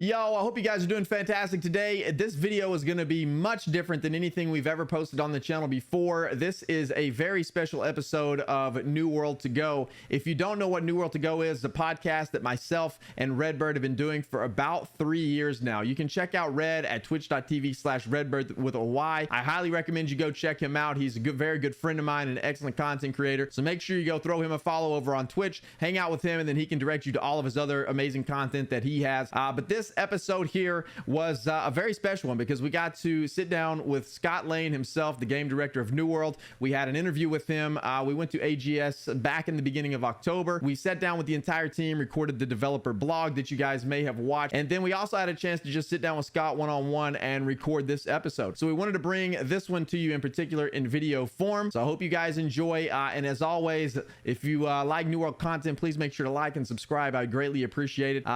Yo, I hope you guys are doing fantastic today. This video is going to be much different than anything we've ever posted on the channel before. This is a very special episode of New World to Go. If you don't know what New World to Go is, the podcast that myself and Redbird have been doing for about 3 years now. You can check out Red at twitch.tv/Redbird with a Y. I highly recommend you go check him out. He's a very good friend of mine and an excellent content creator. So make sure you go throw him a follow over on Twitch, hang out with him, and then he can direct you to all of his other amazing content that he has. But this episode here was a very special one because we got to sit down with Scot Lane himself, the game director of New World. We had an interview with him. We went to AGS back in the beginning of October. We sat down with the entire team, recorded the developer blog that you guys may have watched, and then we also had a chance to just sit down with Scott one-on-one and record this episode. So we wanted to bring this one to you in particular in video form. So I hope you guys enjoy, and as always, if you like New World content, please make sure to like and subscribe. I greatly appreciate it.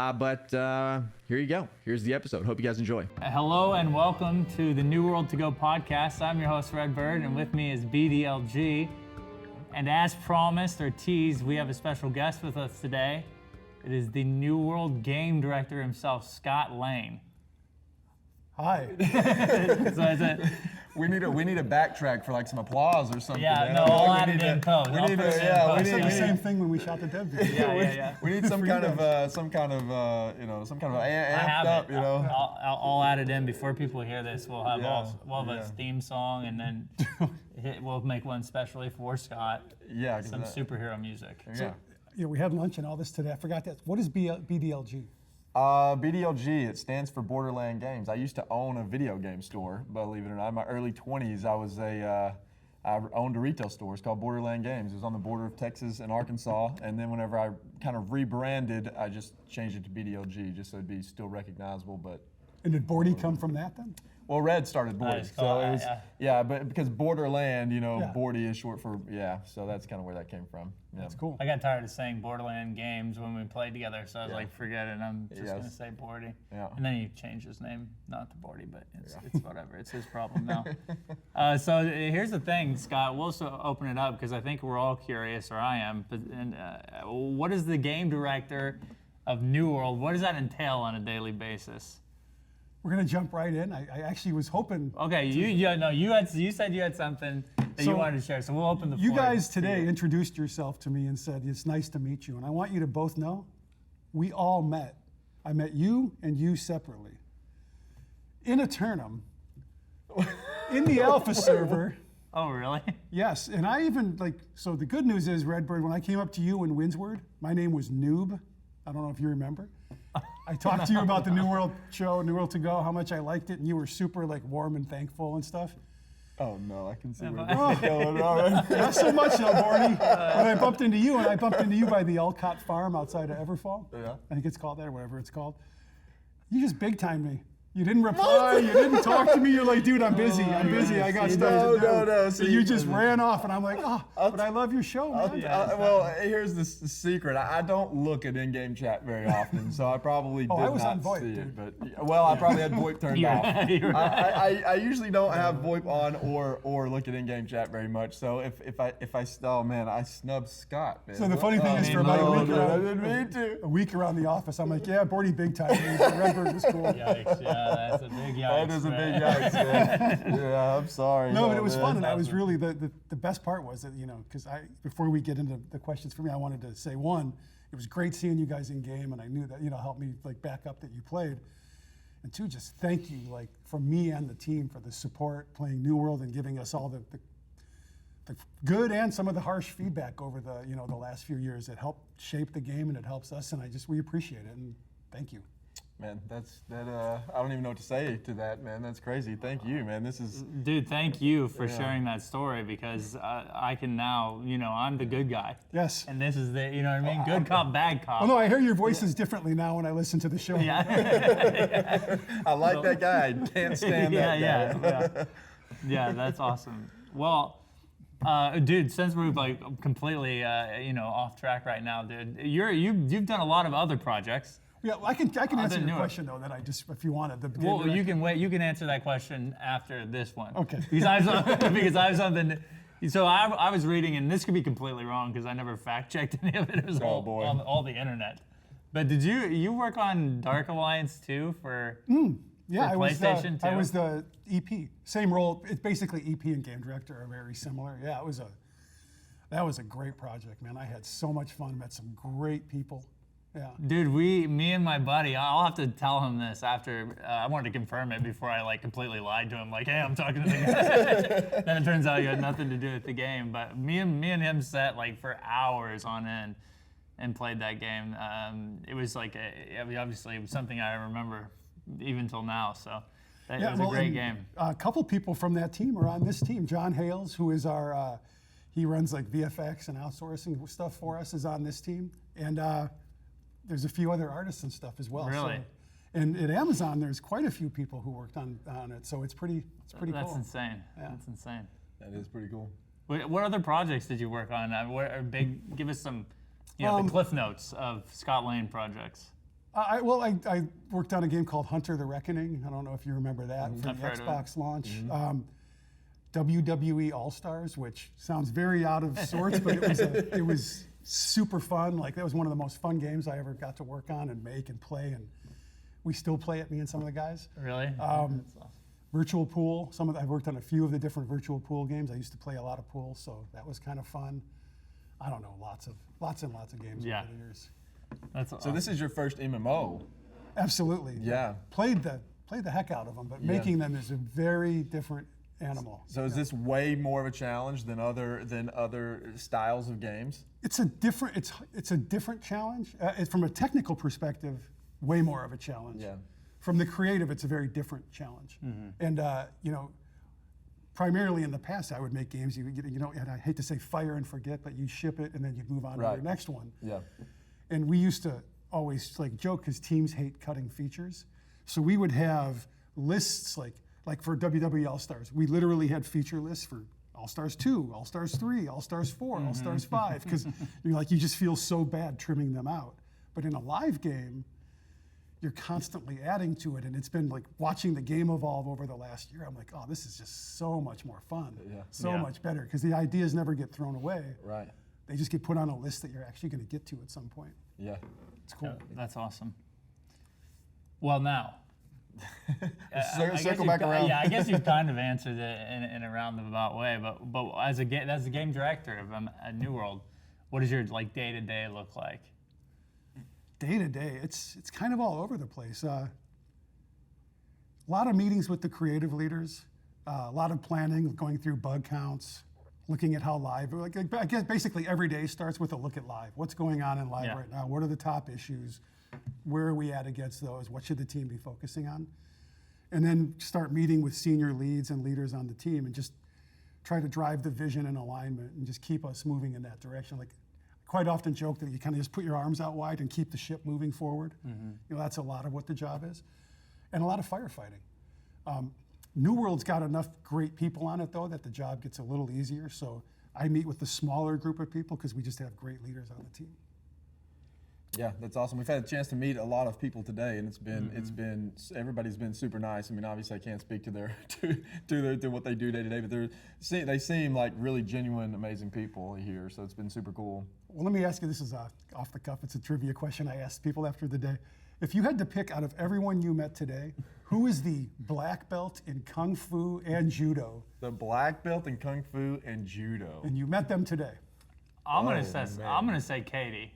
Here you go. Here's the episode. Hope you guys enjoy. Hello and welcome to the New World to Go podcast. I'm your host, Redbird, and with me is BDLG. And as promised or teased, we have a special guest with us today. It is the New World game director himself, Scot Lane. Hi. So is it? We need a backtrack for like some applause or something. Yeah, man. no, I'll add it in post. We need the same thing when we shot the dev video. Yeah. We need some kind of amped up, you know. I'll add it in before people hear this. We'll have a theme song, and then we'll make one specially for Scott. Yeah, some superhero music. Yeah. So, we had lunch and all this today. I forgot that. What is BDLG? BDLG, it stands for Borderland Games. I used to own a video game store, believe it or not. In my early 20s, I owned a retail store. It's called Borderland Games. It was on the border of Texas and Arkansas. And then whenever I kind of rebranded, I just changed it to BDLG, just so it'd be still recognizable. But And did Bordy come from that then? well, Red started Bordy, Nice. so it was, Yeah. but because Borderland, Yeah. Bordy is short for so that's kind of where that came from. Yeah. That's cool. I got tired of saying Borderland Games when we played together, so I was like, forget it. I'm just Yes. gonna say Bordy. Yeah. And then he changed his name, not to Bordy, but it's whatever. It's his problem now. So here's the thing, Scott. We'll also open it up because I think we're all curious, or I am. But what is the game director of New World? What does that entail on a daily basis? We're going to jump right in. I actually was hoping. Okay, you said you had something that you wanted to share, so we'll open the floor. You guys today introduced yourself to me and said, it's nice to meet you. And I want you to both know, we all met. I met you and you separately. In Eternum, in the alpha server. Oh, really? Yes, and I even, so the good news is, Redbird, when I came up to you in Windsward, my name was Noob. I don't know if you remember. I talked to you about the New World show, New World to Go, how much I liked it, and you were super warm and thankful and stuff. Oh no, I can see where Oh. this is going. All right. Not so much though, Barney. When I bumped into you, and I bumped into you by the Elcott Farm outside of Everfall. Yeah. I think it's called that, or whatever it's called. You just big timed me. You didn't reply. You didn't talk to me. You're like, dude, I'm busy. I got stuff to do. No. So you just ran off, and I'm like, but I love your show, man. Well, here's the secret. I don't look at in-game chat very often, so I probably did I was on not VoIP, see dude. it. But I probably had VoIP turned off. You're right. I usually don't have VoIP on or look at in-game chat very much. So if I snubbed Scott. Man. So the funny thing is, for about I a didn't mean to. week around the office, I'm like, yeah, Bordy big time. Redbird was cool. Yikes, yeah, that's a big yikes. That is a man. big yikes, man. Yeah, I'm sorry. No, but it was fun, and I was awesome. really the best part was that because before we get into the questions for me, I wanted to say one, it was great seeing you guys in game, and I knew that helped me back up that you played, and two, just thank you from me and the team for the support playing New World and giving us all the good and some of the harsh feedback over the last few years. It helped shape the game and it helps us, and we appreciate it, and thank you. Man, I don't even know what to say to that, man. That's crazy. Thank you, man. This is. Dude, thank you for sharing that story because I can now, I'm the good guy. Yes. And this is the, you know what I mean? Good cop, bad cop. Oh no, I hear your voices differently now when I listen to the show. Yeah. I like that guy. I can't stand that guy. Yeah, that's awesome. Well, dude, since we're completely, off track right now, dude, you've done a lot of other projects. Yeah, I can answer your Newer. question though. That if you wanted. Well, you can wait. You can answer that question after this one. Okay. Because I have something. So I was reading, and this could be completely wrong because I never fact checked any of it. It was all the internet. But did you work on Dark Alliance too for? Yeah, For PlayStation I too? was the EP. Same role. It's basically EP and game director are very similar. Yeah, that was a great project, man. I had so much fun. Met some great people. Yeah. Dude, me and my buddy, I'll have to tell him this after, I wanted to confirm it before I like completely lied to him, like, hey, I'm talking to the guy. Then it turns out you had nothing to do with the game. But me and him sat like for hours on end and played that game. It was like, obviously it was something I remember even till now, so it was a great game. A couple people from that team are on this team. John Hales, who is our, he runs like VFX and outsourcing stuff for us, is on this team. And there's a few other artists and stuff as well. Really? So, and at Amazon, there's quite a few people who worked on it, so it's pretty cool. That's insane. Yeah. That's insane. That is pretty cool. What other projects did you work on? What are big? Give us some, the cliff notes of Scot Lane projects. I worked on a game called Hunter the Reckoning. I don't know if you remember that from I've the heard of it. Xbox launch. WWE All-Stars, which sounds very out of sorts, but it was super fun. Like, that was one of the most fun games I ever got to work on and make and play, and we still play it, me and some of the guys. Really? That's awesome. Virtual pool. I've worked on a few of the different virtual pool games. I used to play a lot of pool, so that was kind of fun. I don't know, lots and lots of games over the years. That's So this is your first MMO. Absolutely. Yeah. Played the heck out of them, but making them is a very different animal. So is this way more of a challenge than other styles of games? It's a different challenge. From a technical perspective, way more of a challenge. Yeah. From the creative, it's a very different challenge. And primarily in the past, I would make games. And I hate to say fire and forget, but you ship it and then you'd move on to your next one. Yeah. And we used to always like joke because teams hate cutting features. So we would have lists like for WWE All-Stars, we literally had feature lists for All-Stars 2, All-Stars 3, All-Stars 4, All-Stars 5, because you just feel so bad trimming them out. But in a live game, you're constantly adding to it, and it's been like watching the game evolve over the last year. I'm like, oh, this is just so much more fun, so much better, because the ideas never get thrown away. Right. They just get put on a list that you're actually going to get to at some point. Yeah. It's cool. That's awesome. Well, now. Circle back around. Yeah, I guess you've kind of answered it in a roundabout way, but as a game director of a New World, what does your day-to-day look like? Day to day, it's kind of all over the place. A lot of meetings with the creative leaders, a lot of planning, going through bug counts, looking at how live. I guess basically every day starts with a look at live. What's going on in live right now? What are the top issues? Where are we at against those? What should the team be focusing on? And then start meeting with senior leads and leaders on the team and just try to drive the vision and alignment and just keep us moving in that direction. Like, quite often joke that you kind of just put your arms out wide and keep the ship moving forward. That's a lot of what the job is. And a lot of firefighting. New World's got enough great people on it, though, that the job gets a little easier. So I meet with the smaller group of people because we just have great leaders on the team. Yeah, that's awesome. We've had a chance to meet a lot of people today, and everybody's been super nice. I mean, obviously I can't speak to their to what they do day to day, but they seem like really genuine, amazing people here. So it's been super cool. Well, let me ask you. This is off the cuff. It's a trivia question I asked people after the day. If you had to pick out of everyone you met today, who is the black belt in Kung Fu and Judo? The black belt in Kung Fu and Judo. And you met them today. I'm gonna say Katie.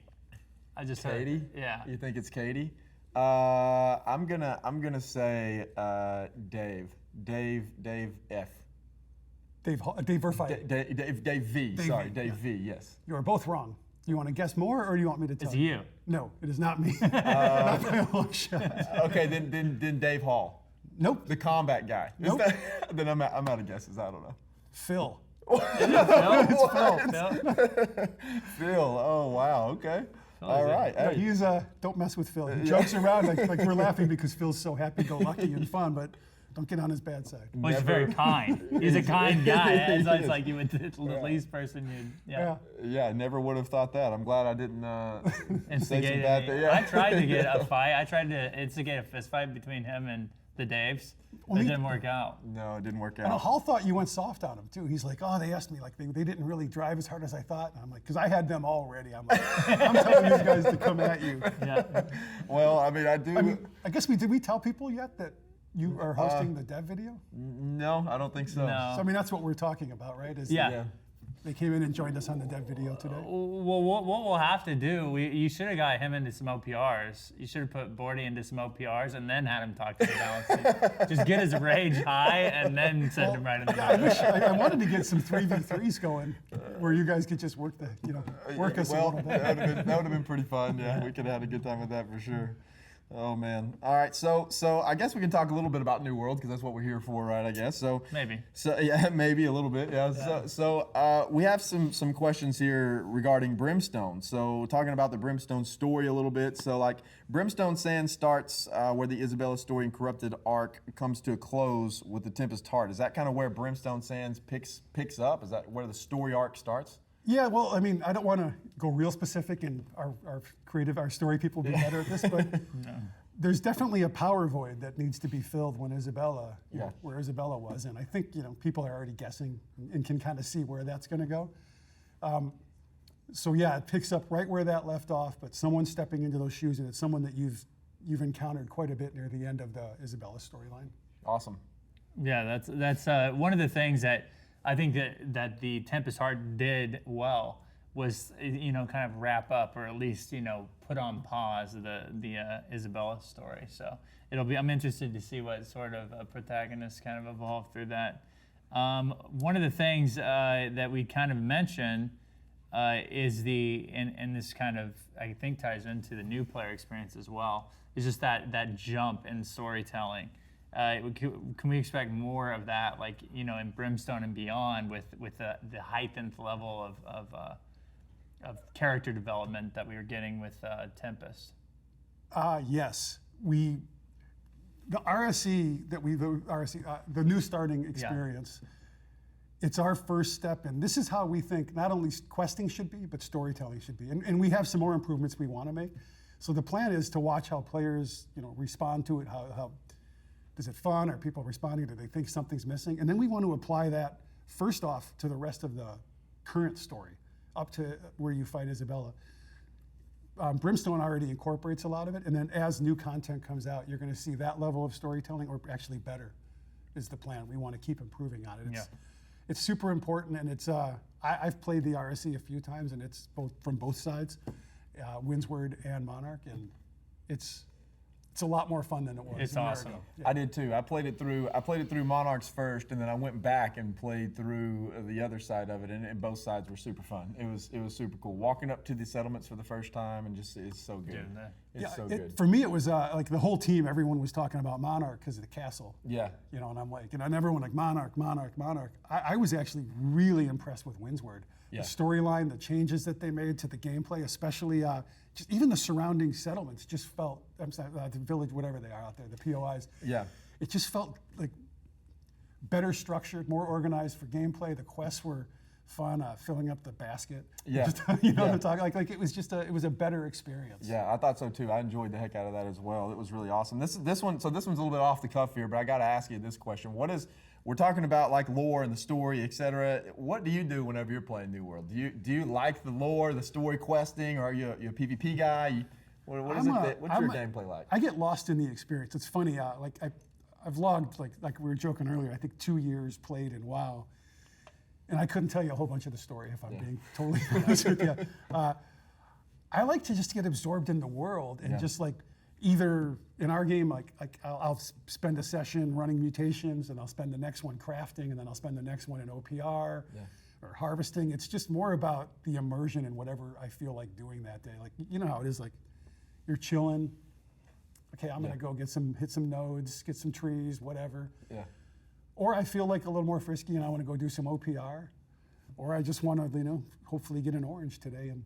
I just Katie? Yeah. You think it's Katie? I'm gonna say Dave. Dave F. Dave Verfeil. Dave V. Sorry, Dave V. Yes. You are both wrong. Do you want to guess more, or do you want me to tell It's you. No, it is not me. Not by a long shot. Okay, then Dave Hall. Nope. The combat guy. Nope. Then I'm out of guesses. I don't know. Phil. Phil. Oh wow. Okay. All right. Yeah, Hey. he's don't mess with Phil. He jokes around like we're laughing because Phil's so happy-go-lucky and fun, but don't get on his bad side. Well, he's very kind. He's a kind guy. It's like you would the least person you'd. Yeah, never would have thought that. I'm glad I didn't say some Instigate bad it. things. Yeah. I tried to get a fight. I tried to instigate a fist fight between him and the Daves. Well, That didn't work out. No, it didn't work And out. Hall thought you went soft on him too. He's like, oh, they asked me, like they didn't really drive as hard as I thought. And I'm like, because I had them all ready. I'm like, I'm telling these guys to come at you. Yeah. Well, I mean, I guess did we tell people yet that you are hosting the dev video? No, I don't think so. No. So I mean, that's what we're talking about, right? Is Yeah. they came in and joined us on the dev video today. Well, what we'll have to do, you should have got him into some OPRs. You should have put Bordy into some OPRs and then had him talk to the balance. Just get his rage high and then send him right in the I mouth. wish I wanted to get some 3v3s going, where you guys could just work work us a little bit. that would have been pretty fun. Yeah, we could have had a good time with that for sure. Oh man. All right, so I guess we can talk a little bit about New World because that's what we're here for, right? I guess so. Maybe. So yeah, maybe a little bit. Yeah. So we have some questions here regarding Brimstone. So talking about the Brimstone story a little bit. So like Brimstone Sands starts where the Isabella story and Corrupted arc comes to a close with the Tempest Heart. Is that kind of where Brimstone Sands picks up? Is that where the story arc starts? Yeah, well, I mean, I don't want to go real specific, and our story people will be better at this, but there's definitely a power void that needs to be filled when Isabella, where Isabella was, and I think people are already guessing and can kind of see where that's going to go. So yeah, it picks up right where that left off, but someone's stepping into those shoes, and it's someone that you've encountered quite a bit near the end of the Isabella storyline. Awesome. Yeah, that's one of the things that I think that the Tempest Heart did well was kind of wrap up, or at least put on pause the Isabella story. So I'm interested to see what sort of protagonists kind of evolve through that. One of the things that we kind of mentioned is and this kind of I think ties into the new player experience as well, is just that jump in storytelling. Can we expect more of that, like in Brimstone and beyond, with the heightened level of character development that we were getting with Tempest? Yes, the RSE the new starting experience. It's our first step, and this is how we think not only questing should be, but storytelling should be. And we have some more improvements we want to make. So the plan is to watch how players respond to it. How is it fun? Are people responding? Do they think something's missing? And then we want to apply that first off to the rest of the current story, up to where you fight Isabella. Brimstone already incorporates a lot of it, and then as new content comes out, you're going to see that level of storytelling, or actually better, is the plan. We want to keep improving on it. It's super important, and it's I've played the RSE a few times, and it's from both sides, Windsward and Monarch, and it's a lot more fun than it was. It's a year awesome. ago. I did too. I played it through Monarchs first, and then I went back and played through the other side of it, and both sides were super fun. It was super cool. Walking up to the settlements for the first time, and just it's so good. It's so good. For me, it was like the whole team. Everyone was talking about Monarch because of the castle. Yeah. And I'm like, and everyone like Monarch. I was actually really impressed with Windsward. Yeah. The storyline, the changes that they made to the gameplay, especially just even the surrounding settlements, just felt, the village, whatever they are out there, the POIs. Yeah. It just felt like better structured, more organized for gameplay. The quests were fun, filling up the basket. Yeah. Just, the talk, like it was just it was a better experience. Yeah, I thought so too. I enjoyed the heck out of that as well. It was really awesome. This one's a little bit off the cuff here, but I got to ask you this question. We're talking about like lore and the story, etc. What do you do whenever you're playing New World? Do you like the lore, the story questing, or are you a PvP guy? What's your gameplay like? I get lost in the experience. It's funny. I've logged like we were joking earlier. I think 2 years played in WoW, and I couldn't tell you a whole bunch of the story if I'm being totally honest with you. I like to just get absorbed in the world and just like either in our game, like I'll spend a session running mutations, and I'll spend the next one crafting, and then I'll spend the next one in OPR or harvesting. It's just more about the immersion in whatever I feel like doing that day. Like how it is. Like you're chilling. Okay, I'm gonna go hit some nodes, get some trees, whatever. Yeah. Or I feel like a little more frisky and I want to go do some OPR. Or I just want to, hopefully get an orange today and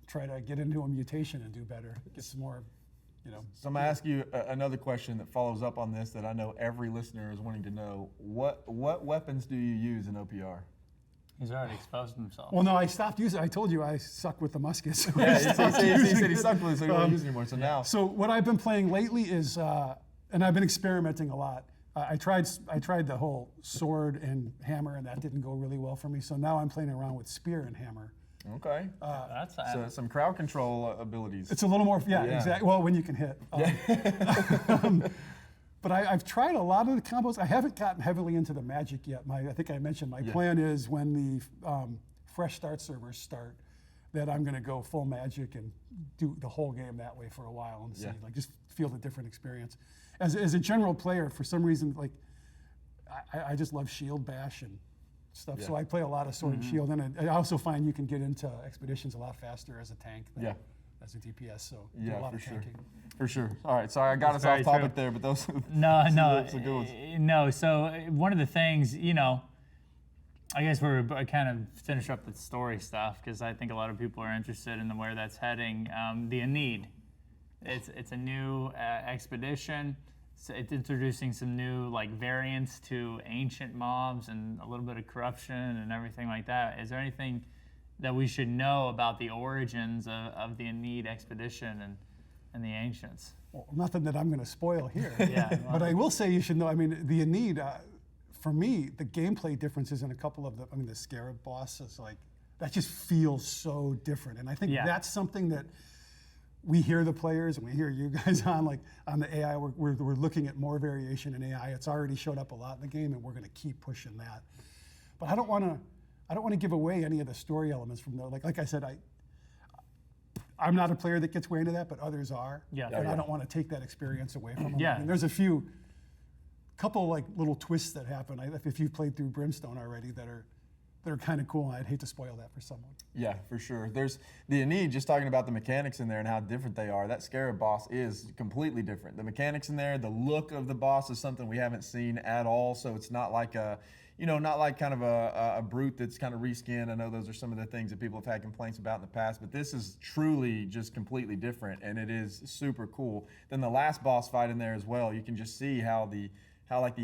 try to get into a mutation and do better. Get some more, So I'm gonna ask you another question that follows up on this that I know every listener is wanting to know. What weapons do you use in OPR? He's already exposed himself. Well, no, I stopped using. I told you I suck with the muskets. So Yeah, he said he sucked with it, so he wasn't using it anymore. So now. So what I've been playing lately is And I've been experimenting a lot. I tried the whole sword and hammer, and that didn't go really well for me. So now I'm playing around with spear and hammer. Okay. That's So some crowd control abilities. It's a little more, exactly. Well, when you can hit. But I've tried a lot of the combos. I haven't gotten heavily into the magic yet. I think I mentioned my plan is when the fresh start servers start, that I'm going to go full magic and do the whole game that way for a while and see, like, just feel the different experience. As a general player, for some reason, like, I just love shield bash and stuff. So I play a lot of sword and shield, and I also find you can get into expeditions a lot faster as a tank than as a DPS. So do a lot of tanking. For sure. All right, sorry, I got us off topic there, but those No, those are good ones. no. So one of the things, I guess we're kind of finish up the story stuff because I think a lot of people are interested in where that's heading. The Aeneid, it's a new expedition. So it's introducing some new variants to ancient mobs and a little bit of corruption and everything like that. Is there anything that we should know about the origins of the Aeneid expedition and the ancients? Well, nothing that I'm going to spoil here. Well, But I will say you should know. I mean, the Aeneid. For me, the gameplay differences in a couple of the Scarab boss is that just feels so different. And I think that's something that we hear the players and we hear you guys on the AI. We're looking at more variation in AI. It's already showed up a lot in the game, and we're going to keep pushing that. But I don't want to give away any of the story elements from the like I said. I'm not a player that gets way into that, but others are. And I don't want to take that experience away from them. Yeah. I mean, there's a couple little twists that happen. If you've played through Brimstone already, that are kind of cool. And I'd hate to spoil that for someone. Yeah, for sure. There's the Aeneid, just talking about the mechanics in there and how different they are. That Scarab boss is completely different. The mechanics in there, the look of the boss is something we haven't seen at all. So it's not like not like kind of a brute that's kind of reskinned. I know those are some of the things that people have had complaints about in the past, but this is truly just completely different, and it is super cool. Then the last boss fight in there as well, you can just see how the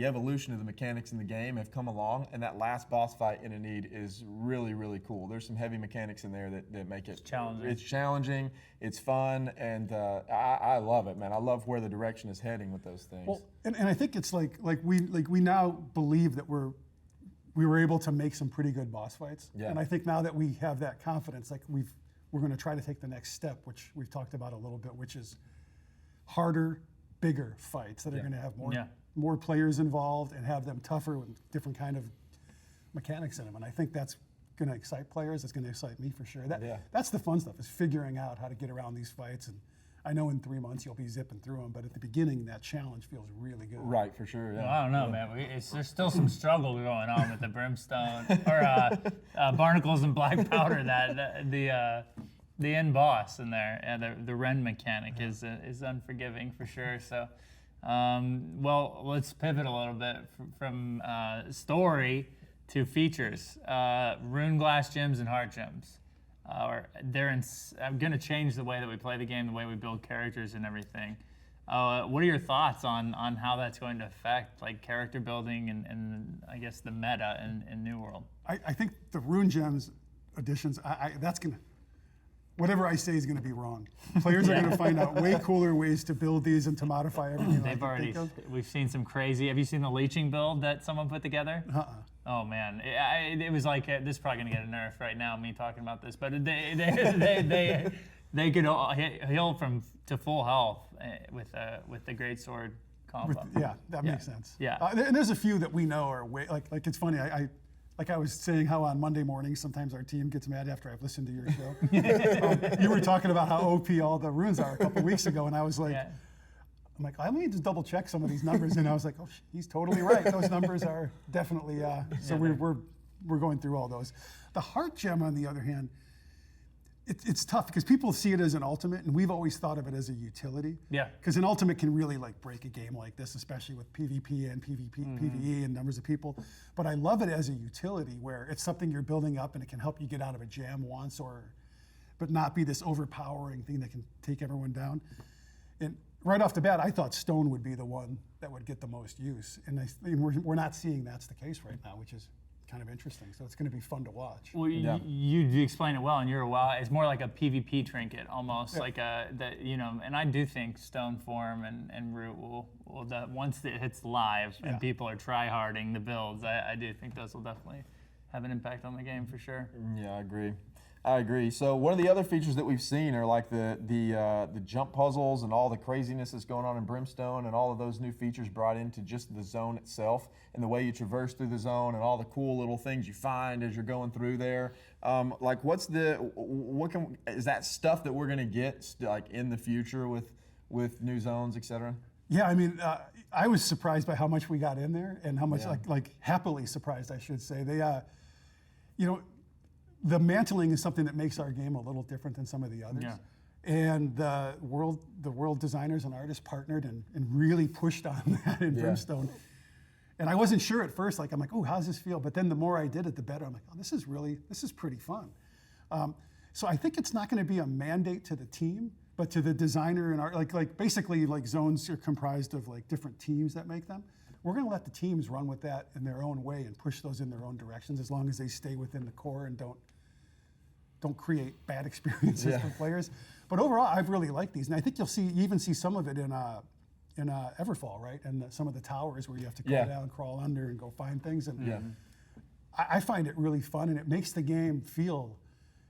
evolution of the mechanics in the game have come along, and that last boss fight in Aeneid is really, really cool. There's some heavy mechanics in there that make it challenging. It's challenging, it's fun, and I love it, man. I love where the direction is heading with those things. Well, and I think it's like we now believe that we were able to make some pretty good boss fights. Yeah. And I think now that we have that confidence, we're going to try to take the next step, which we've talked about a little bit, which is harder, bigger fights that are going to have more players involved and have them tougher with different kind of mechanics in them. And I think that's going to excite players. It's going to excite me for sure. That's the fun stuff, is figuring out how to get around these fights. And I know in 3 months you'll be zipping through them, but at the beginning that challenge feels really good. Right, for sure. Yeah. Well, I don't know, man. There's still some struggle going on with the Brimstone or Barnacles and Black Powder. The end boss in there, and the Ren mechanic is unforgiving for sure. So, well, let's pivot a little bit from story to features. Rune Glass gems and Heart gems. I'm going to change the way that we play the game, the way we build characters and everything. What are your thoughts on how that's going to affect character building and I guess the meta in New World? I think the Rune Gems additions, that's going to, whatever I say is going to be wrong. Players are going to find out way cooler ways to build these and to modify everything. We've seen some crazy, have you seen the leeching build that someone put together? Oh man, it was this is probably gonna get a nerf right now, me talking about this, but they could heal to full health with the greatsword combo. That makes sense. Yeah. And there's a few that we know are way, it's funny, I was saying how on Monday mornings sometimes our team gets mad after I've listened to your show. You were talking about how OP all the runes are a couple weeks ago, and I was like, I'm like, I need to double check some of these numbers, and I was like, oh, he's totally right. Those numbers are definitely. So we're going through all those. The Heart Gem, on the other hand, it's tough because people see it as an ultimate, and we've always thought of it as a utility. Yeah. Because an ultimate can really break a game like this, especially with PvP and PvE and numbers of people. But I love it as a utility where it's something you're building up, and it can help you get out of a jam once, but not be this overpowering thing that can take everyone down. And right off the bat, I thought stone would be the one that would get the most use, and we're not seeing that's the case right now, which is kind of interesting. So it's going to be fun to watch. Well, Yeah. you explain it well, and you're well. It's more like a PvP trinket, almost like a that And I do think Stoneform and Root will that once it hits live and people are try-harding the builds, I do think those will definitely have an impact on the game for sure. Yeah, I agree. So one of the other features that we've seen are like the jump puzzles and all the craziness that's going on in Brimstone, and all of those new features brought into just the zone itself and the way you traverse through the zone and all the cool little things you find as you're going through there. Like, is that stuff that we're gonna get like in the future with new zones, etc.? Yeah, I mean, I was surprised by how much we got in there, and how much like happily surprised, I should say. They, the mantling is something that makes our game a little different than some of the others. Yeah. And the world designers and artists partnered and really pushed on that in Brimstone. And I wasn't sure at first, like, I'm like, oh, how's this feel? But then the more I did it, the better. I'm like, oh, this is pretty fun. So I think it's not going to be a mandate to the team, but to the designer and art, like basically like zones are comprised of like different teams that make them. We're going to let the teams run with that in their own way and push those in their own directions, as long as they stay within the core and don't create bad experiences for players. But overall, I've really liked these, and I think you even see some of it in Everfall, right? And some of the towers where you have to go down, crawl under, and go find things. And I find it really fun, and it makes the game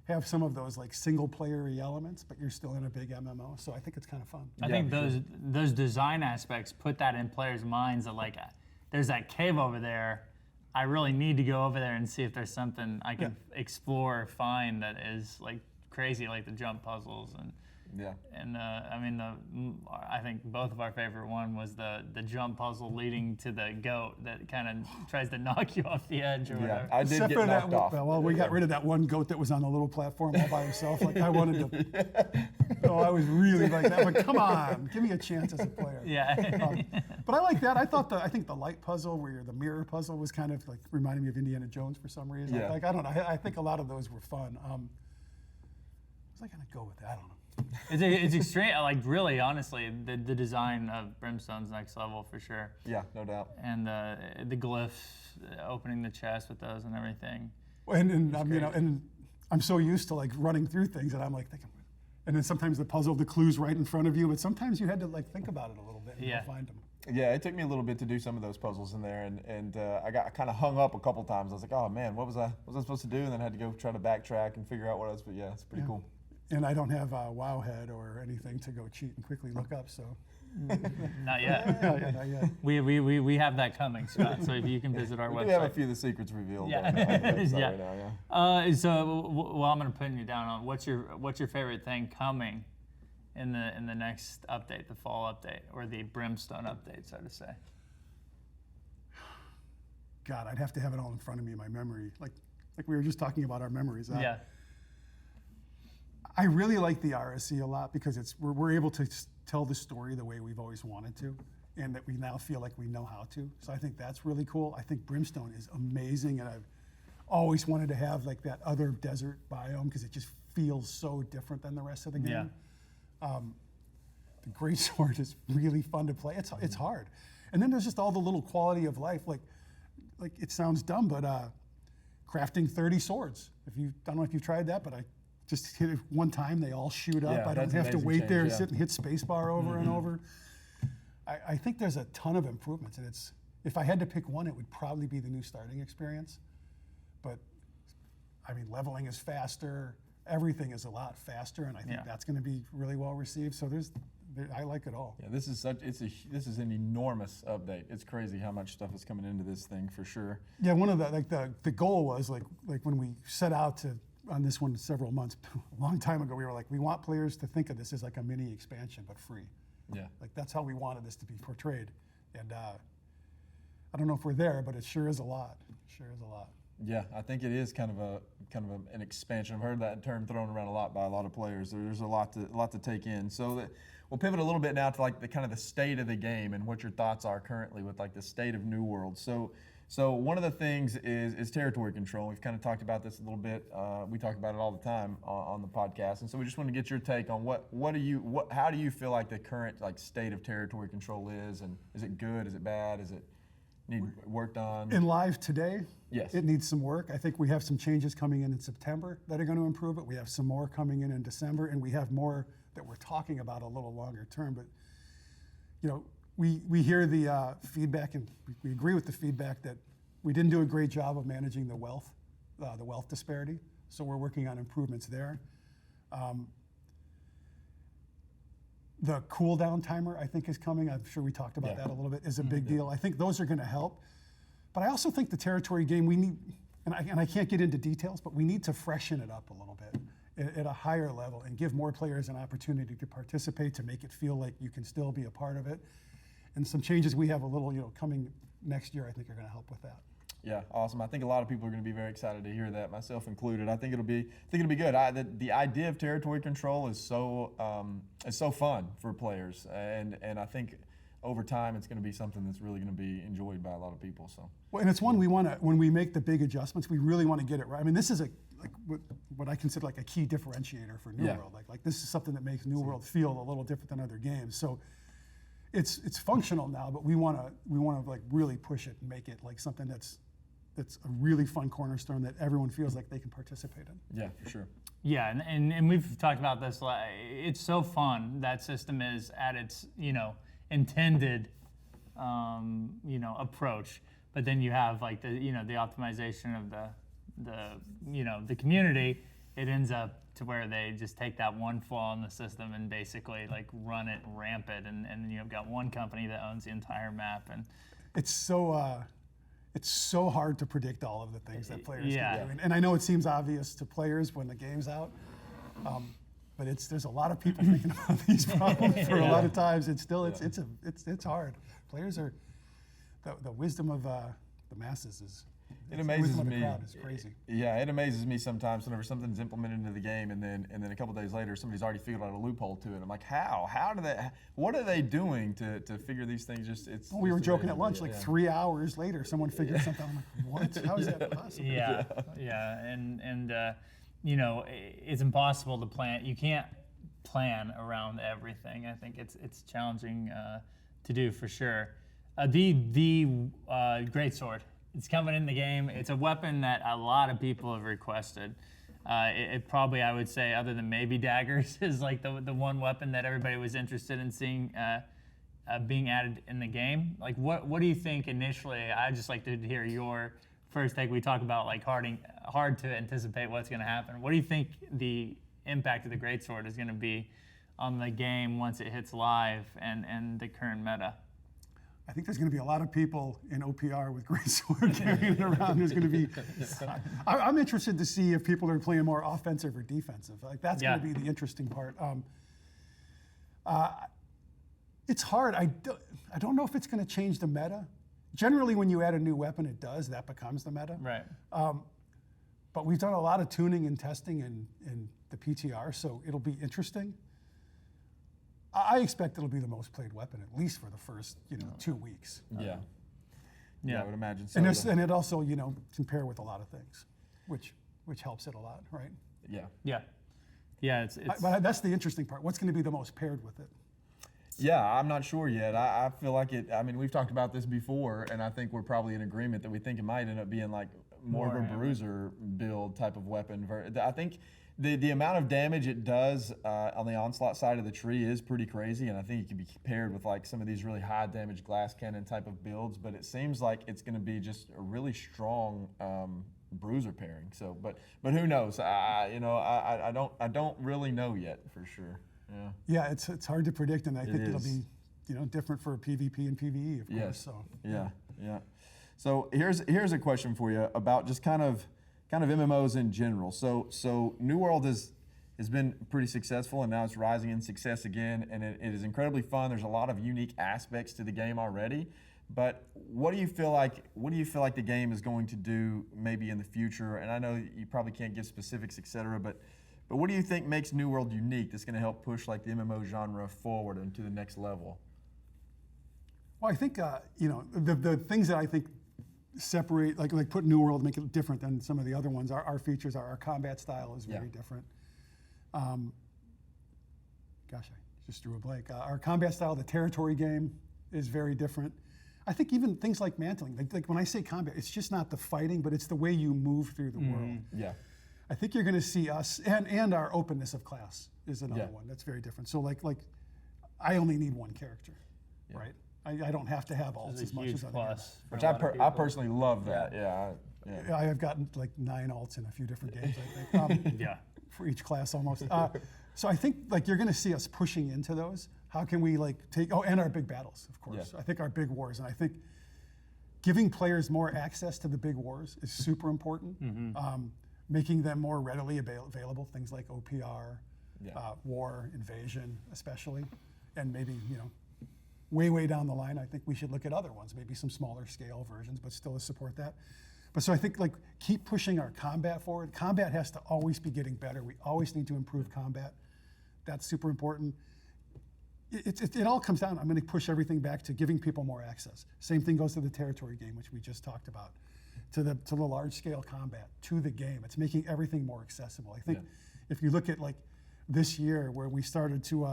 have some of those like single player-y elements, but you're still in a big MMO. So I think it's kind of fun. I think those design aspects put that in players' minds that like, there's that cave over there. I really need to go over there and see if there's something I can explore or find that is like crazy, like the jump puzzles and I mean, I think both of our favorite one was the jump puzzle leading to the goat that kind of tries to knock you off the edge or whatever. I did Except get for knocked off. Well, we got rid of that one goat that was on the little platform all by himself. Like, I wanted to. Oh, I was really like that. But come on, give me a chance as a player. Yeah. But I like that. I think the light puzzle, where the mirror puzzle, was kind of like reminding me of Indiana Jones for some reason. Yeah. Like, I don't know. I think a lot of those were fun. Was I gonna go with that? I don't know. It's extreme. Like, really, honestly, the design of Brimstone's next level for sure. Yeah, no doubt. And the glyphs, opening the chest with those and everything. And and I'm so used to like running through things that I'm like thinking, and then sometimes the puzzle, the clue's right in front of you, but sometimes you had to like think about it a little bit and go find them. Yeah, it took me a little bit to do some of those puzzles in there, and I got kind of hung up a couple times. I was like, oh man, what was I supposed to do? And then I had to go try to backtrack and figure out what I was. But yeah, it's pretty cool. And I don't have a WoW head or anything to go cheat and quickly look up, so. Not yet. Not yet. We have that coming, Scott. So if you can visit our we website. do have a few of the secrets revealed. Yeah. On the website Yeah. right now, So I'm gonna put you down on what's your favorite thing coming in the next update, the fall update, or the Brimstone update, so to say. God, I'd have to have it all in front of me in my memory. Like we were just talking about our memories. Yeah. I really like the RSC a lot because we're able to tell the story the way we've always wanted to, and that we now feel like we know how to. So I think that's really cool. I think Brimstone is amazing, and I've always wanted to have like that other desert biome because it just feels so different than the rest of the game. The Greatsword is really fun to play. It's hard, and then there's just all the little quality of life. Like it sounds dumb, but crafting 30 swords. I don't know if you've tried that, but I just hit it one time, they all shoot up. I don't have to wait there and sit and hit spacebar over and over. I think there's a ton of improvements, and if I had to pick one, it would probably be the new starting experience. But I mean, leveling is faster. Everything is a lot faster, and I think that's going to be really well received. So I like it all. Yeah, this is an enormous update. It's crazy how much stuff is coming into this thing for sure. Yeah, one of the goal was like when we set out on this one several months, a long time ago, we were like, we want players to think of this as like a mini expansion, but free. Yeah. Like that's how we wanted this to be portrayed. And I don't know if we're there, but it sure is a lot. Yeah, I think it is kind of an expansion. I've heard that term thrown around a lot by a lot of players. There's a lot to take in. So we'll pivot a little bit now to like the kind of the state of the game and what your thoughts are currently with like the state of New World. So one of the things is territory control. We've kind of talked about this a little bit. We talk about it all the time on the podcast, and so we just want to get your take on how do you feel like the current like state of territory control is, and is it good? Is it bad? Is it need worked on? In live today, Yes. it needs some work. I think we have some changes coming in September that are going to improve it. We have some more coming in December, and we have more that we're talking about a little longer term. But we hear the feedback, and we agree with the feedback that we didn't do a great job of managing the wealth disparity. So we're working on improvements there. The cooldown timer, I think, is coming. I'm sure we talked about that a little bit. Is a big deal. I think those are going to help. But I also think the territory game, we need, and I can't get into details, but we need to freshen it up a little bit at a higher level and give more players an opportunity to participate, to make it feel like you can still be a part of it. And some changes we have a little, coming next year, I think are going to help with that. Yeah, awesome. I think a lot of people are going to be very excited to hear that, myself included. I think it'll be good. The idea of territory control is so fun for players, and I think over time it's going to be something that's really going to be enjoyed by a lot of people. So. Well, and it's one we want to, when we make the big adjustments, we really want to get it right. I mean, this is what I consider like a key differentiator for New World. Like this is something that makes New World feel a little different than other games. So. It's functional now, but we want to like really push it and make it like something that's a really fun cornerstone that everyone feels like they can participate in. Yeah, for sure. Yeah, and we've talked about this. It's so fun. That system is at its intended approach, but then you have like the optimization of the community. It ends up to where they just take that one flaw in the system and basically like run it rampant, and then you've got one company that owns the entire map. And it's so hard to predict all of the things that players can do. And I know it seems obvious to players when the game's out, but there's a lot of people thinking about these problems for a lot of times. It's still it's hard. Players are the wisdom of the masses is. It amazes me. The crowd is crazy. Yeah, it amazes me sometimes whenever something's implemented into the game, and then a couple days later somebody's already figured out a loophole to it. I'm like, how? What are they doing to figure these things? We were joking at lunch, like 3 hours later, someone figured something out. I'm like, what? How is that possible? Yeah, and it's impossible to plan. You can't plan around everything. I think it's challenging to do for sure. The greatsword. It's coming in the game. It's a weapon that a lot of people have requested. It probably, I would say, other than maybe daggers, is like the one weapon that everybody was interested in seeing being added in the game. Like, what do you think initially? I'd just like to hear your first take. We talk about like hard to anticipate what's going to happen. What do you think the impact of the greatsword is going to be on the game once it hits live and the current meta? I think there's going to be a lot of people in OPR with greatsword carrying it around. There's going to be. I'm interested to see if people are playing more offensive or defensive. Like that's going to be the interesting part. It's hard. I don't know if it's going to change the meta. Generally, when you add a new weapon, it does. That becomes the meta. Right. But we've done a lot of tuning and testing in the PTR, so it'll be interesting. I expect it'll be the most played weapon, at least for the first 2 weeks. Yeah, I would imagine so. And it also can pair with a lot of things, which helps it a lot, right? Yeah. It's but that's the interesting part. What's going to be the most paired with it? Yeah, I'm not sure yet. I feel like it. I mean, we've talked about this before, and I think we're probably in agreement that we think it might end up being like more of a bruiser build type of weapon. I think. The amount of damage it does on the onslaught side of the tree is pretty crazy, and I think it can be paired with like some of these really high damage glass cannon type of builds. But it seems like it's going to be just a really strong bruiser pairing. So, but who knows? I don't really know yet for sure. Yeah, it's hard to predict, and I think it'll be different for PvP and PvE, of course. Yes. So yeah. So here's a question for you about just kind of MMOs in general. So New World has been pretty successful, and now it's rising in success again, and it is incredibly fun. There's a lot of unique aspects to the game already. But what do you feel like the game is going to do maybe in the future? And I know you probably can't give specifics, etc. But what do you think makes New World unique that's going to help push like the MMO genre forward and to the next level? Well, I think the things that I think separate, like put New World, make it different than some of the other ones. Our features, our combat style is very different. Gosh, I just drew a blank. Our combat style, the territory game, is very different. I think even things like mantling, like when I say combat, it's just not the fighting, but it's the way you move through the world. Yeah. I think you're going to see us, and our openness of class is another Yeah. one that's very different. So like I only need one character, right? I don't have to have alts It's as a much huge as other plus. for Which a lot of I people. personally love that. Yeah. guys. I have gotten like 9 alts in a few different games, I think, Yeah. for each class almost. So I think like you're going to see us pushing into those. How can we like take, and our big battles, of course. Yeah. I think our big wars, and I think giving players more access to the big wars is super important. Making them more readily available, things like OPR, war, invasion, especially, and maybe, way down the line, I think we should look at other ones, maybe some smaller scale versions, but still to support that. But so I think like keep pushing our combat forward. Combat has to always be getting better. We always need to improve combat. That's super important. It all comes down, I'm going to push everything back to giving people more access. Same thing goes to the territory game, which we just talked about, to the large scale combat, to the game. It's making everything more accessible. I think if you look at like this year where we started to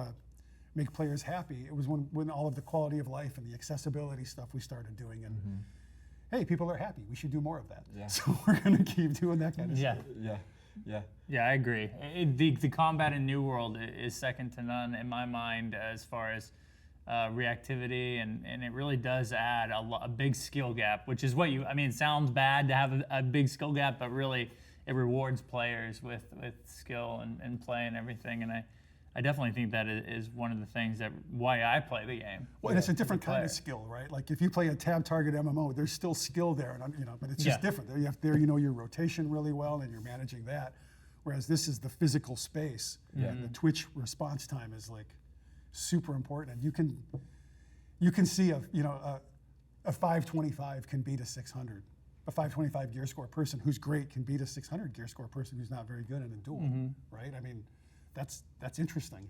make players happy, it was when all of the quality of life and the accessibility stuff we started doing. And hey, people are happy. We should do more of that. Yeah. So we're going to keep doing that kind of Yeah. stuff. Yeah. Yeah, I agree. The combat in New World is second to none in my mind as far as reactivity, and it really does add a big skill gap, which is what it sounds bad to have a big skill gap, but really it rewards players with skill and play and everything. And I definitely think that is one of the things why I play the game. Well, and it's a different kind player. of skill, right? Like if you play a tab target MMO, there's still skill there, and but it's just Yeah. different. There you know your rotation really well, and you're managing that. Whereas this is the physical space. And the Twitch response time is like super important, and you can see a 525 can beat a 600. A 525 gear score person who's great can beat a 600 gear score person who's not very good in a duel, right? I mean, that's interesting.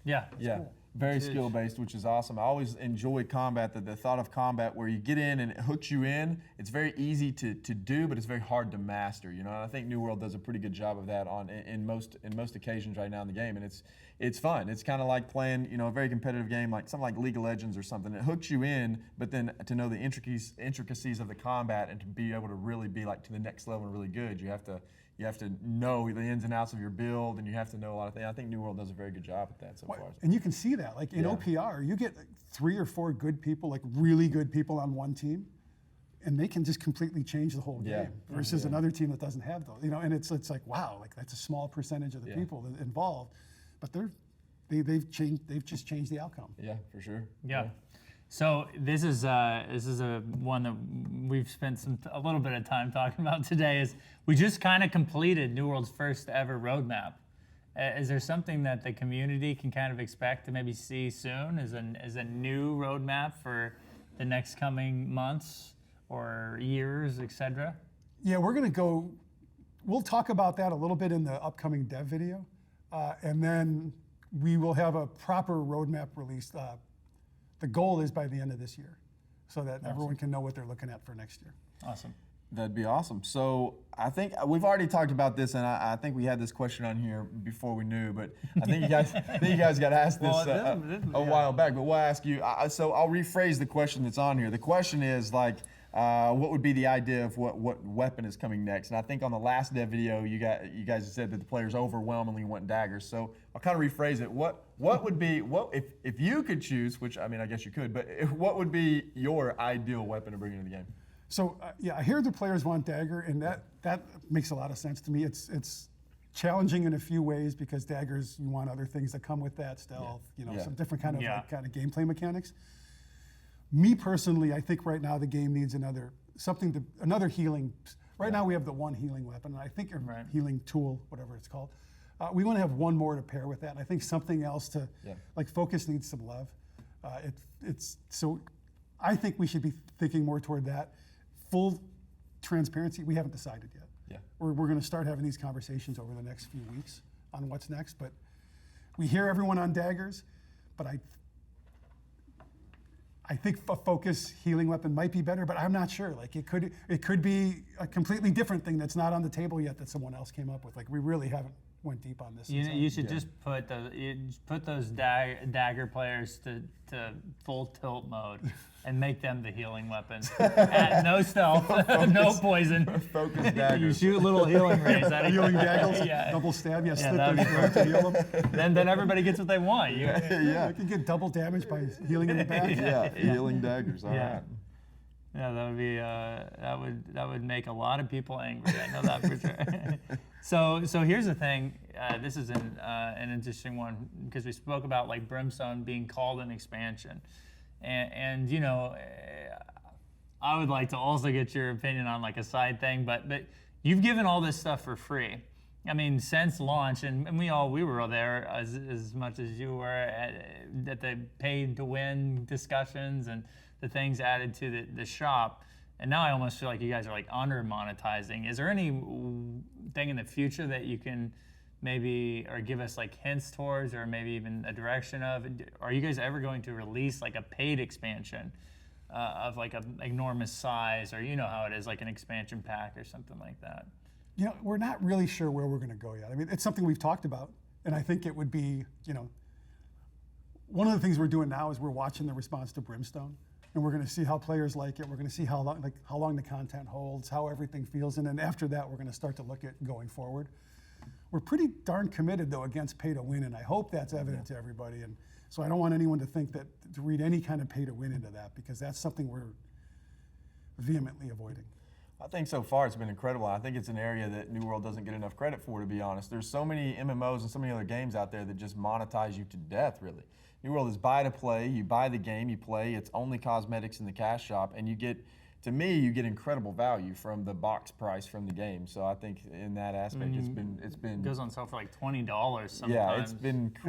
Yeah. Yeah, very skill based, which is awesome. I always enjoy combat, the thought of combat where you get in and it hooks you in. It's very easy to do, but it's very hard to master. And I think New World does a pretty good job of that in most occasions right now in the game, and it's fun. It's kind of like playing a very competitive game like something like League of Legends or something. It hooks you in, but then to know the intricacies of the combat and to be able to really be like to the next level and really good, you have to know the ins and outs of your build, and you have to know a lot of things. I think New World does a very good job at that so far. And you can see that, like in OPR, you get like 3 or 4 good people, like really good people on one team, and they can just completely change the whole game versus another team that doesn't have those. And it's like, wow, like that's a small percentage of the people involved, but they've just changed the outcome. Yeah, for sure. Yeah. So this is a one that we've spent a little bit of time talking about today. Is we just kind of completed New World's first ever roadmap. Is there something that the community can kind of expect to maybe see soon as a new roadmap for the next coming months or years, etc.? Yeah, we'll talk about that a little bit in the upcoming dev video, and then we will have a proper roadmap released. The goal is by the end of this year, so that everyone can know what they're looking at for next year. Awesome. That'd be awesome. So I think we've already talked about this, and I think we had this question on here before we knew, but I think you guys got asked this a while back. But we'll ask you. So I'll rephrase the question that's on here. The question is like, what would be the idea of what weapon is coming next? And I think on the last dev video, you guys said that the players overwhelmingly want daggers. So I'll kind of rephrase it. What would be if you could choose? Which I guess you could. But what would be your ideal weapon to bring into the game? So I hear the players want dagger, and that makes a lot of sense to me. It's challenging in a few ways because daggers, you want other things that come with that, stealth, some different kind of gameplay mechanics. Me personally, I think right now the game needs another healing. Right now we have the one healing weapon, and I think healing tool, whatever it's called. We want to have one more to pair with that. And I think something else to like focus needs some love. So I think we should be thinking more toward that. Full transparency, we haven't decided yet. Yeah. We're going to start having these conversations over the next few weeks on what's next. But we hear everyone on daggers, but I think a focus healing weapon might be better, but I'm not sure. Like it could be a completely different thing that's not on the table yet that someone else came up with. Like we really haven't went deep on this. You should just put those dagger players to full tilt mode. and make them the healing weapons. No stealth, no poison. Focus You daggers. shoot little healing rays at it. Healing daggers, Yeah. double stab, yeah, slit that'd their be throat to heal them. Then everybody gets what they want. Yeah. You can get double damage by healing in the back. Yeah. Healing daggers. All Yeah. right. Yeah, that would be that would make a lot of people angry. I know that for sure. So here's the thing. This is an interesting one because we spoke about like Brimstone being called an expansion, and you know, I would like to also get your opinion on like a side thing, but you've given all this stuff for free. I mean, since launch, and we were there as much as you were at the paid to win discussions and the things added to the shop, and now I almost feel like you guys are like under monetizing. Is there any thing in the future that you can maybe or give us like hints towards, or maybe even a direction of? Are you guys ever going to release like a paid expansion of like an enormous size, or you know how it is, like an expansion pack or something like that? You know, we're not really sure where we're going to go yet. I mean, it's something we've talked about, and I think it would be, you know, one of the things we're doing now is we're watching the response to Brimstone, and we're going to see how players like it. We're going to see how long the content holds, how everything feels, and then after that, we're going to start to look at going forward. We're pretty darn committed though against pay to win, and I hope that's evident to everybody. And so I don't want anyone to think to read any kind of pay to win into that, because that's something we're vehemently avoiding. I think so far it's been incredible. I think it's an area that New World doesn't get enough credit for, to be honest. There's so many MMOs and so many other games out there that just monetize you to death, really. New World is buy to play. You buy the game, you play. It's only cosmetics in the cash shop, and you get, to me, you get incredible value from the box price from the game. So I think in that aspect, it's been It goes on sale for like $20 sometimes. yeah,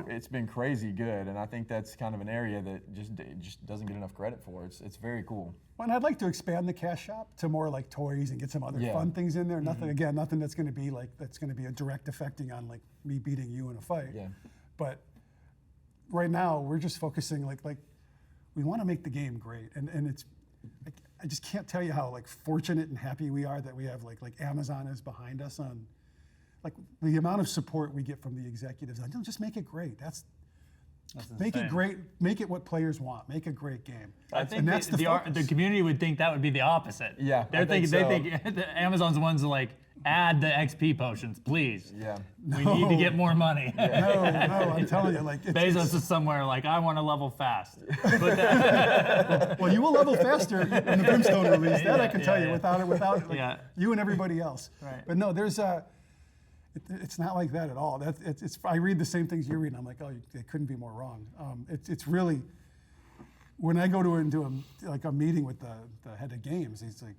it's been crazy good, and I think that's kind of an area that just doesn't get enough credit for. It's very cool. Well, and I'd like to expand the cash shop to more like toys and get some other Yeah. fun things in there. Nothing that's going to be like a direct affecting on like me beating you in a fight. Yeah. But right now we're just focusing like we want to make the game great, and it's like, I just can't tell you how like fortunate and happy we are that we have like Amazon is behind us on like the amount of support we get from the executives. No, just make it great. That's make it insane. great. Make it what players want. Make a great game. I think and that's the focus. the community would think that would be the opposite. Yeah, They're I think thinking, so. they think Amazon's the ones that like add the XP potions, please. Yeah. We need to get more money. No, I'm telling you, like Bezos is somewhere like, I want to level fast. well, you will level faster in the Brimstone release. That I can tell you yeah. without like, Yeah. you and everybody else. Right. But no, there's it's not like that at all. I read the same things you read, and I'm like, oh, it couldn't be more wrong. It's really, when I go to do a meeting with the head of games, he's like,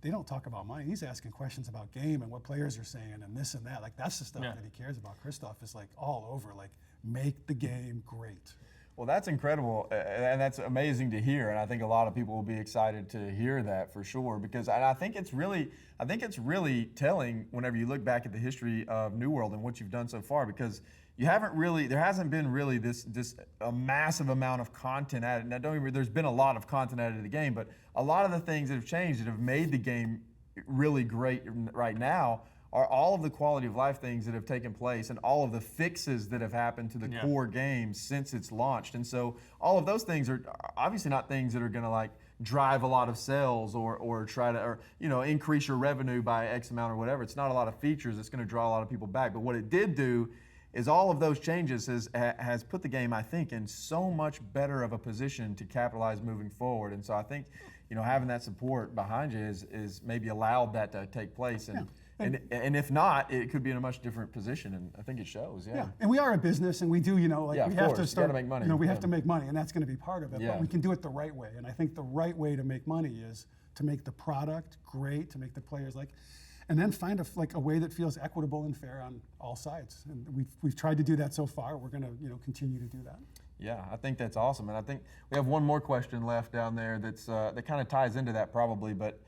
they don't talk about money. He's asking questions about game and what players are saying and this and that. Like that's the stuff Yeah. that he cares about. Christoph is like all over, like make the game great. Well, that's incredible, and that's amazing to hear. And I think a lot of people will be excited to hear that for sure, because I think it's really telling whenever you look back at the history of New World and what you've done so far, because there hasn't been really a massive amount of content added. Now, there's been a lot of content added to the game, but a lot of the things that have changed that have made the game really great right now are all of the quality of life things that have taken place and all of the fixes that have happened to the core game since it's launched. And so all of those things are obviously not things that are going to like drive a lot of sales or try to increase your revenue by X amount or whatever. It's not a lot of features that's going to draw a lot of people back. But what it did do is all of those changes has put the game, I think, in so much better of a position to capitalize moving forward. And so I think, having that support behind you is maybe allowed that to take place. And if not, it could be in a much different position, and I think it shows. Yeah, and we are a business, and we do, we of have course. to You start. gotta make money. We have to make money, and that's going to be part of it. Yeah. But we can do it the right way, and I think the right way to make money is to make the product great, to make the players and then find a way that feels equitable and fair on all sides. And we've tried to do that so far. We're going to continue to do that. Yeah, I think that's awesome, and I think we have one more question left down there that kind of ties into that probably, but.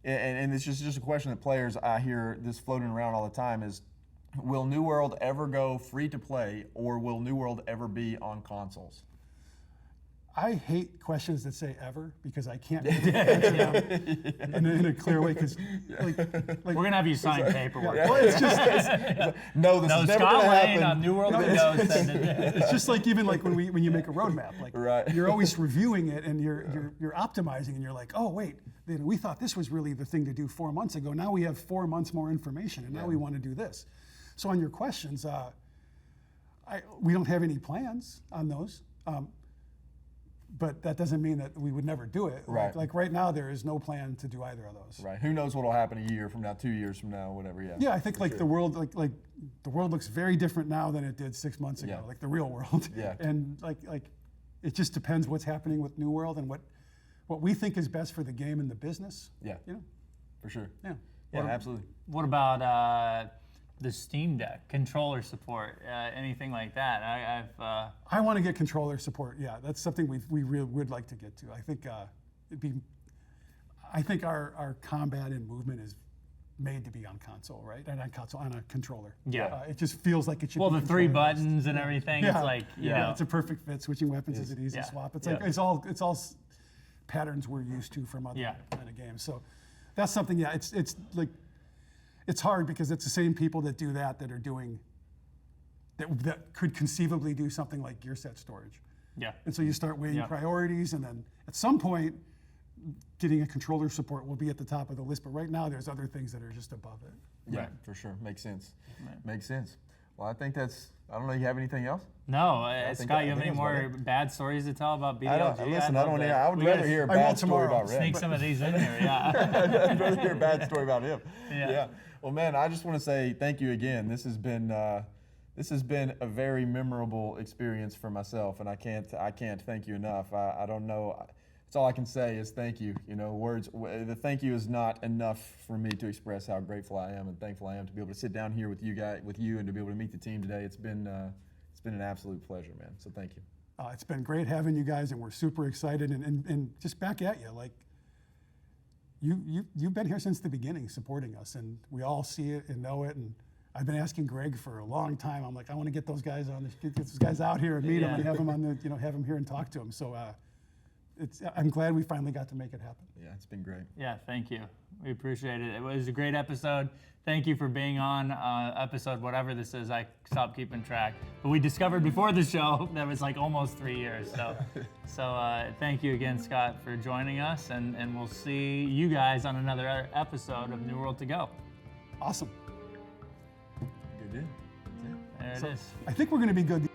And it's just a question that players, I hear this floating around all the time, is will New World ever go free to play, or will New World ever be on consoles? I hate questions that say ever because I can't answer them in a clear way. Because like We're gonna have you sign paperwork. well, it's just No, this No, is never Scot gonna Lane happen. on New World to Go said it. it's just like even like when you make a roadmap, like Right. you're always reviewing it and you're optimizing and you're like, oh wait, we thought this was really the thing to do 4 months ago. Now we have 4 months more information, and now we want to do this. So on your questions, we don't have any plans on those. But that doesn't mean that we would never do it. Right. Like right now, there is no plan to do either of those. Right. Who knows what'll happen a year from now, 2 years from now, whatever. Yeah. Yeah, I think like the world, like the world looks very different now than it did 6 months ago. Yeah. Like the real world. Yeah. And like it just depends what's happening with New World and what we think is best for the game and the business. Yeah. You know. For sure. Yeah. Yeah, absolutely. What about the Steam Deck controller support? Anything like that? I want to get controller support. Yeah, that's something we really would like to get to. I think I think our combat and movement is made to be on console, right? And on a controller. Yeah. It just feels like it should. Well, be the 3 controller-based. buttons and everything. Yeah. It's like you Yeah, know. it's a perfect fit. Switching weapons is an easy Yeah. swap. It's Yeah. like it's all patterns we're used to from other Yeah. kind of games. So that's something. Yeah, it's like it's hard because it's the same people that do that are doing that could conceivably do something like gear set storage. Yeah. And so you start weighing Yeah. priorities, and then at some point, getting a controller support will be at the top of the list. But right now, there's other things that are just above it. Yeah, Right. for sure. Makes sense. Makes sense. Well, I think I don't know, you have anything else? No, think Scott, that- you I have think any that's about more bad stories to tell about BDLG? I don't want to hear. I would We rather gotta hear a I will bad story tomorrow. about Red. Sneak some of these in here, yeah. I'd rather hear a bad story about him. Yeah. Well, man, I just want to say thank you again. This has been a very memorable experience for myself, and I can't thank you enough. I don't know. That's all I can say is thank you. You know, the thank you is not enough for me to express how grateful I am and thankful I am to be able to sit down here with you and to be able to meet the team today. It's been an absolute pleasure, man. So thank you. It's been great having you guys, and we're super excited. And just back at you, like you've been here since the beginning, supporting us, and we all see it and know it. And I've been asking Greg for a long time. I'm like, I want to get those guys get those guys out here and meet them and have them have them here and talk to them. So I'm glad we finally got to make it happen. Yeah, it's been great. Yeah, thank you. We appreciate it. It was a great episode. Thank you for being on episode whatever this is. I stopped keeping track. But we discovered before the show that was like almost 3 years. So thank you again, Scott, for joining us. And we'll see you guys on another episode of New World to Go. Awesome. Good deal. There it is. I think we're going to be good.